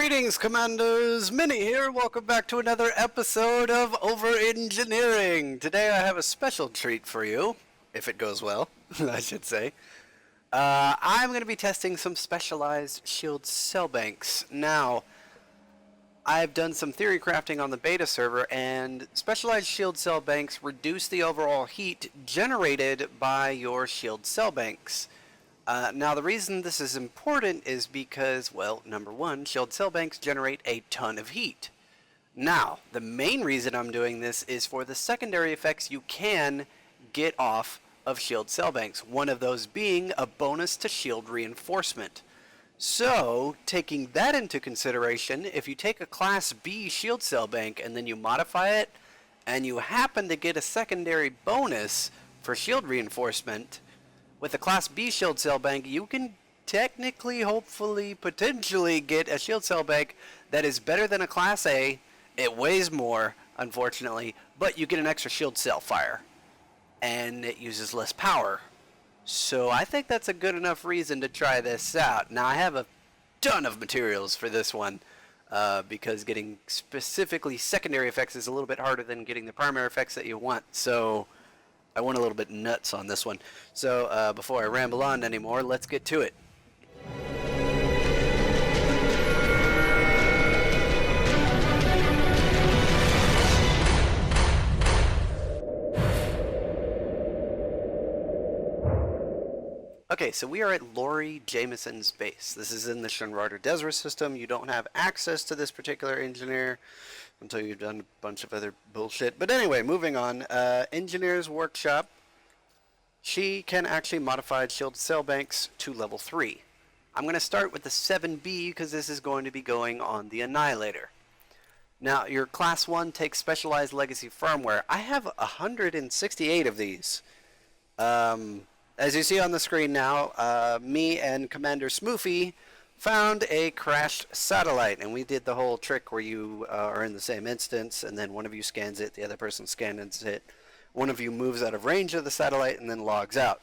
Greetings, Commanders! Minnie here. Welcome back to another episode of Over Engineering. Today I have a special treat for you, if it goes well, I should say. I'm going to be testing some specialized shield cell banks. Now, I've done some theory crafting on the beta server, and specialized shield cell banks reduce the overall heat generated by your shield cell banks. Now, the reason this is important is because, well, number one, shield cell banks generate a ton of heat. Now, the main reason I'm doing this is for the secondary effects you can get off of shield cell banks, one of those being a bonus to shield reinforcement. So, taking that into consideration, if you take a Class B shield cell bank and then you modify it, and you happen to get a secondary bonus for shield reinforcement, with a Class B shield cell bank, you can technically, hopefully, potentially get a shield cell bank that is better than a Class A. It weighs more, unfortunately, but you get an extra shield cell fire, and it uses less power. So I think that's a good enough reason to try this out. Now, I have a ton of materials for this one, because getting specifically secondary effects is a little bit harder than getting the primary effects that you want. So I went a little bit nuts on this one. So before I ramble on anymore, let's get to it. Okay, so we are at Lori Jameson's base. This is in the Shinrarder Desert system. You don't have access to this particular engineer until you've done a bunch of other bullshit. But anyway, moving on. Engineer's Workshop. She can actually modify shield cell banks to level 3. I'm going to start with the 7B because this is going to be going on the Annihilator. Now, your Class 1 takes specialized legacy firmware. I have 168 of these. As you see on the screen now, me and Commander Smoofy found a crashed satellite, and we did the whole trick where you are in the same instance, and then one of you scans it, the other person scans it, one of you moves out of range of the satellite and then logs out.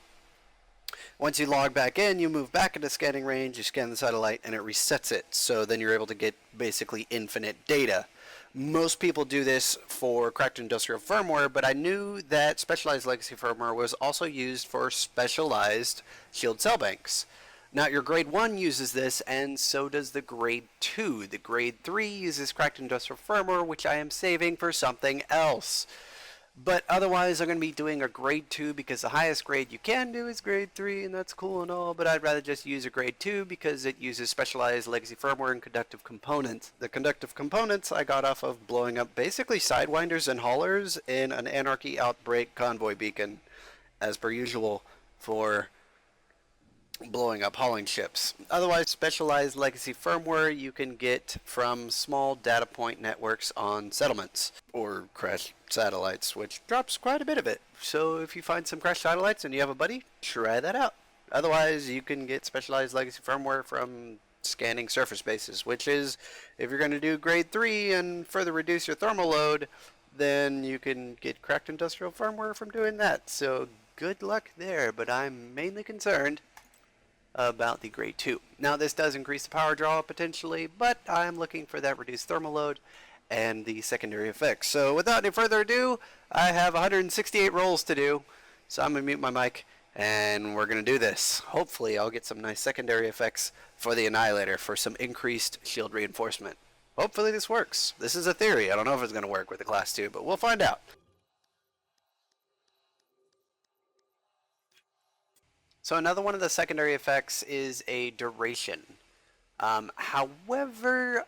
Once you log back in, you move back into scanning range, you scan the satellite, and it resets it, so then you're able to get basically infinite data. Most people do this for cracked industrial firmware, but I knew that specialized legacy firmware was also used for specialized shield cell banks. Now, your grade 1 uses this, and so does the grade 2. The grade 3 uses cracked industrial firmware, which I am saving for something else. But otherwise, I'm going to be doing a grade 2 because the highest grade you can do is grade 3, and that's cool and all, but I'd rather just use a grade 2 because it uses specialized legacy firmware and conductive components. The conductive components I got off of blowing up basically sidewinders and haulers in an Anarchy Outbreak convoy beacon, as per usual for blowing up hauling ships. Otherwise, specialized legacy firmware you can get from small data point networks on settlements or crashed satellites, which drops quite a bit of it. So if you find some crashed satellites and you have a buddy, try that out. Otherwise, you can get specialized legacy firmware from scanning surface bases, which is, if you're going to do grade 3 and further reduce your thermal load, then you can get cracked industrial firmware from doing that. So good luck there, but I'm mainly concerned about the grade 2. Now, this does increase the power draw potentially, but I'm looking for that reduced thermal load and the secondary effects. So without any further ado, I have 168 rolls to do, so I'm going to mute my mic and we're going to do this. Hopefully I'll get some nice secondary effects for the Annihilator for some increased shield reinforcement. Hopefully this works. This is a theory. I don't know if it's going to work with the Class 2, but we'll find out. So another one of the secondary effects is a duration. However,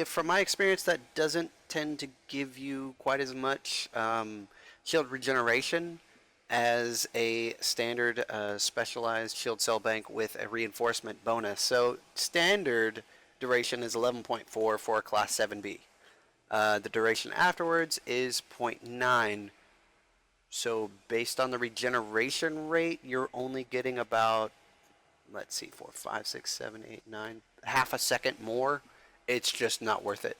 from my experience, that doesn't tend to give you quite as much shield regeneration as a standard specialized shield cell bank with a reinforcement bonus. So standard duration is 11.4 for a Class 7B. The duration afterwards is 0.9. So based on the regeneration rate, you're only getting about, let's see, 4, 5, 6, 7, 8, 9, half a second more. It's just not worth it.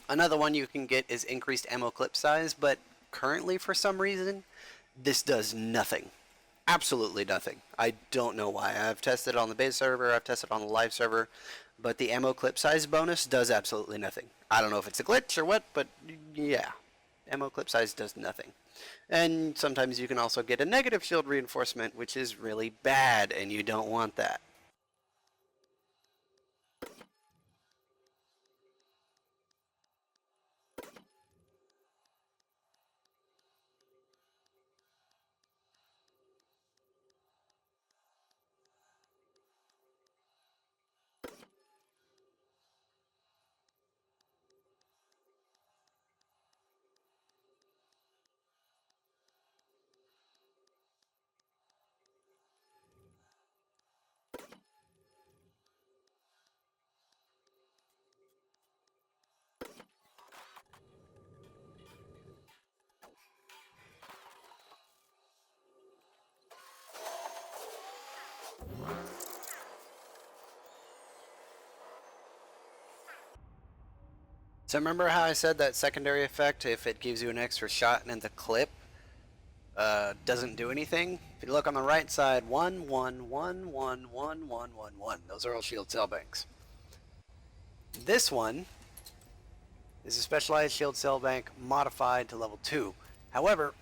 Another one you can get is increased ammo clip size, but currently for some reason, this does nothing. Absolutely nothing. I don't know why. I've tested it on the base server, I've tested it on the live server, but the ammo clip size bonus does absolutely nothing. I don't know if it's a glitch or what, but yeah. Ammo clip size does nothing. And sometimes you can also get a negative shield reinforcement, which is really bad, and you don't want that. So remember how I said that secondary effect, if it gives you an extra shot and the clip doesn't do anything? If you look on the right side, 1, 1, 1, 1, 1, 1, 1, 1. Those are all shield cell banks. This one is a specialized shield cell bank modified to level 2. However,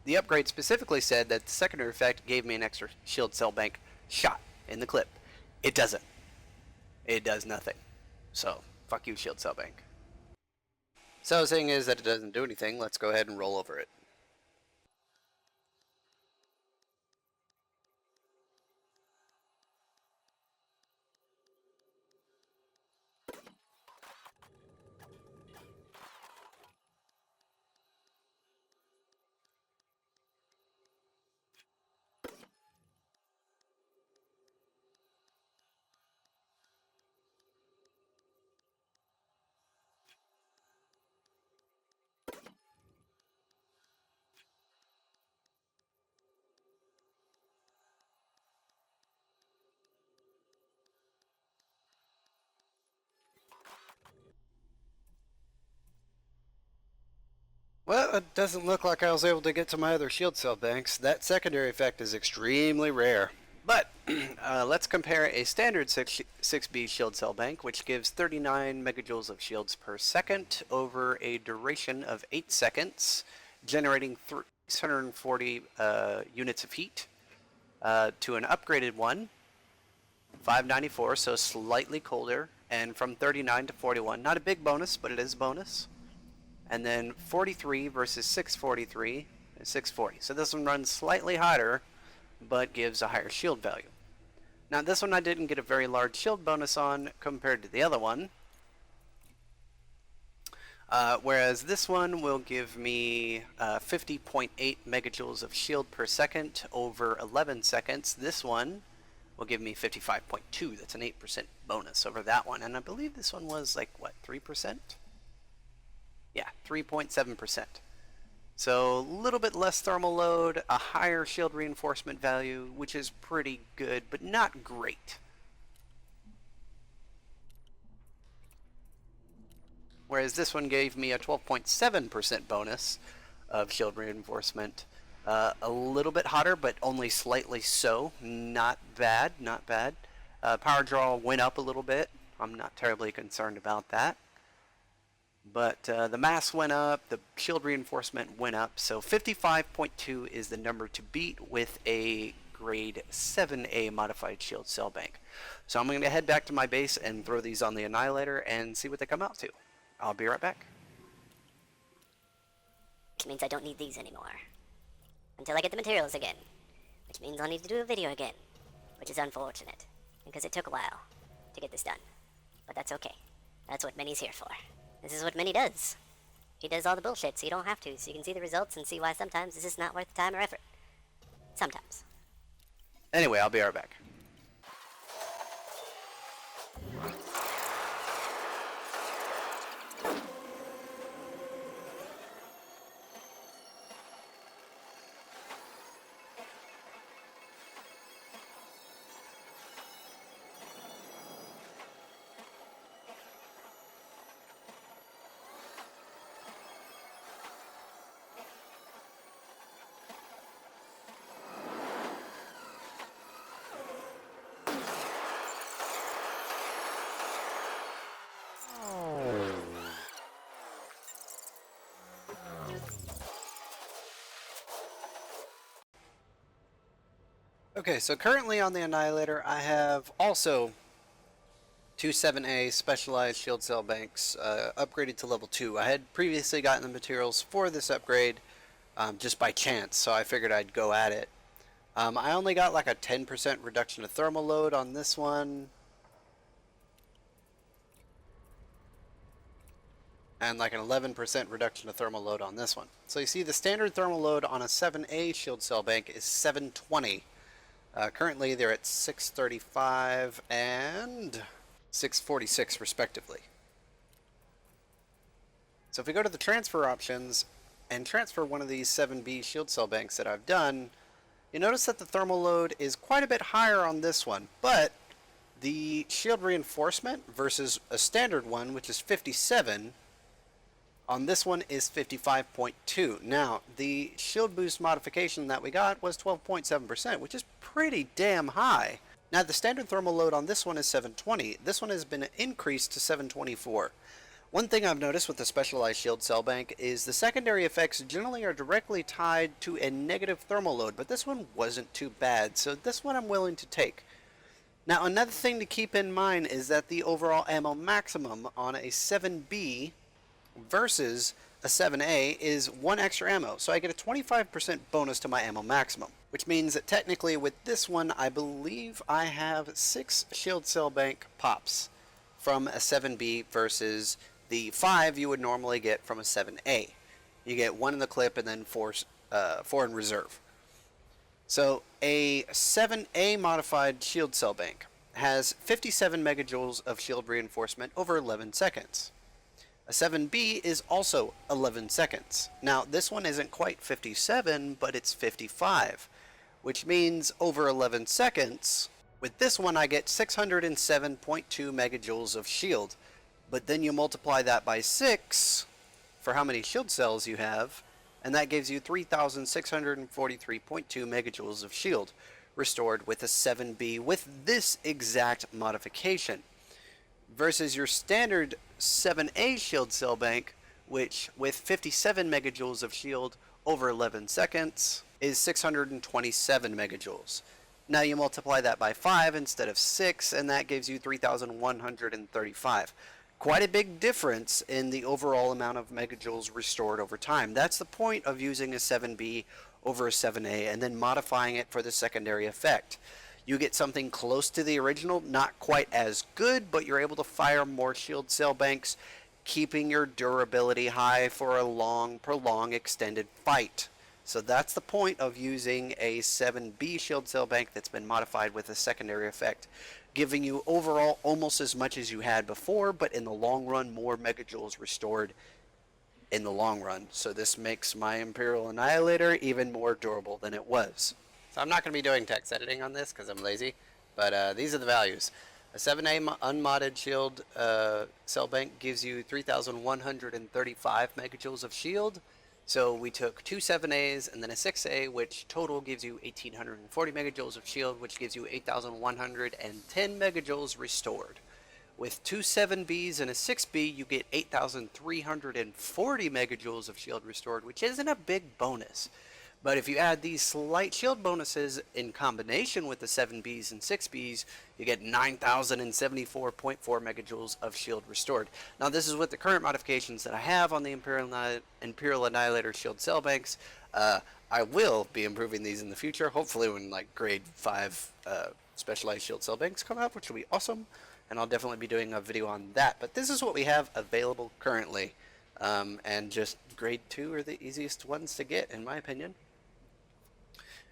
the upgrade specifically said that the secondary effect gave me an extra shield cell bank shot in the clip. It doesn't. It does nothing. So, fuck you, shield cell bank. So, seeing is that it doesn't do anything, let's go ahead and roll over it. Well, it doesn't look like I was able to get to my other shield cell banks. That secondary effect is extremely rare. But let's compare a standard 6B shield cell bank, which gives 39 megajoules of shields per second over a duration of 8 seconds, generating 640 units of heat, to an upgraded one, 594, so slightly colder, and from 39 to 41. Not a big bonus, but it is a bonus. And then 43 versus 643 is 640. So this one runs slightly hotter, but gives a higher shield value. Now this one I didn't get a very large shield bonus on compared to the other one. Whereas this one will give me 50.8 megajoules of shield per second over 11 seconds. This one will give me 55.2. That's an 8% bonus over that one. And I believe this one was like, what, 3%? Yeah, 3.7%. So a little bit less thermal load, a higher shield reinforcement value, which is pretty good, but not great. Whereas this one gave me a 12.7% bonus of shield reinforcement. A little bit hotter, but only slightly so. Not bad, not bad. Power draw went up a little bit. I'm not terribly concerned about that. But the mass went up, the shield reinforcement went up, so 55.2 is the number to beat with a grade 7A modified shield cell bank. So I'm going to head back to my base and throw these on the Annihilator and see what they come out to. I'll be right back. Which means I don't need these anymore. Until I get the materials again. Which means I'll need to do a video again. Which is unfortunate. Because it took a while to get this done. But that's okay. That's what Minnie's here for. This is what Minnie does. She does all the bullshit so you don't have to, so you can see the results and see why sometimes this is not worth the time or effort. Sometimes. Anyway, I'll be right back. Okay, so currently on the Annihilator, I have also two 7A specialized shield cell banks upgraded to level 2. I had previously gotten the materials for this upgrade just by chance, so I figured I'd go at it. I only got like a 10% reduction of thermal load on this one, and like an 11% reduction of thermal load on this one. So you see the standard thermal load on a 7A shield cell bank is 720. Currently they're at 635 and 646 respectively. So if we go to the transfer options and transfer one of these 7B shield cell banks that I've done, you notice that the thermal load is quite a bit higher on this one, but the shield reinforcement versus a standard one, which is 57, on this one is 55.2. Now, the shield boost modification that we got was 12.7%, which is pretty damn high. Now, the standard thermal load on this one is 720. This one has been increased to 724. One thing I've noticed with the specialized shield cell bank is the secondary effects generally are directly tied to a negative thermal load, but this one wasn't too bad, so this one I'm willing to take. Now, another thing to keep in mind is that the overall ammo maximum on a 7B versus a 7A is 1 extra ammo, so I get a 25% bonus to my ammo maximum, which means that technically with this one I believe I have 6 shield cell bank pops from a 7B versus the 5 you would normally get from a 7A. You get 1 in the clip and then 4 in reserve. So a 7A modified shield cell bank has 57 megajoules of shield reinforcement over 11 seconds. A 7B is also 11 seconds. Now, this one isn't quite 57, but it's 55, which means over 11 seconds, with this one I get 607.2 megajoules of shield, but then you multiply that by 6 for how many shield cells you have, and that gives you 3,643.2 megajoules of shield restored with a 7B with this exact modification, versus your standard 7A shield cell bank, which with 57 megajoules of shield over 11 seconds is 627 megajoules. Now you multiply that by 5 instead of 6, and that gives you 3,135. Quite a big difference in the overall amount of megajoules restored over time. That's the point of using a 7B over a 7A and then modifying it for the secondary effect. You get something close to the original, not quite as good, but you're able to fire more shield cell banks, keeping your durability high for a long, prolonged, extended fight. So that's the point of using a 7B shield cell bank that's been modified with a secondary effect, giving you overall almost as much as you had before, but in the long run, more megajoules restored in the long run. So this makes my Imperial Annihilator even more durable than it was. So I'm not going to be doing text editing on this because I'm lazy, but these are the values. A 7A unmodded shield cell bank gives you 3,135 megajoules of shield. So we took 2 7As and then a 6A, which total gives you 1,840 megajoules of shield, which gives you 8,110 megajoules restored. With 2 7Bs and a 6B, you get 8,340 megajoules of shield restored, which isn't a big bonus. But if you add these slight shield bonuses in combination with the 7Bs and 6Bs, you get 9,074.4 megajoules of shield restored. Now this is with the current modifications that I have on the Imperial Annihilator shield cell banks. I will be improving these in the future, hopefully when like grade 5 specialized shield cell banks come out, which will be awesome. And I'll definitely be doing a video on that. But this is what we have available currently. And just grade 2 are the easiest ones to get, in my opinion.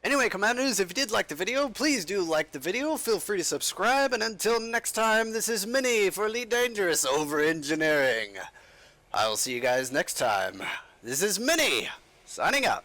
Anyway, Commanders, if you did like the video, please do like the video. Feel free to subscribe. And until next time, this is Minnie for Elite Dangerous Over Engineering. I will see you guys next time. This is Minnie, signing out.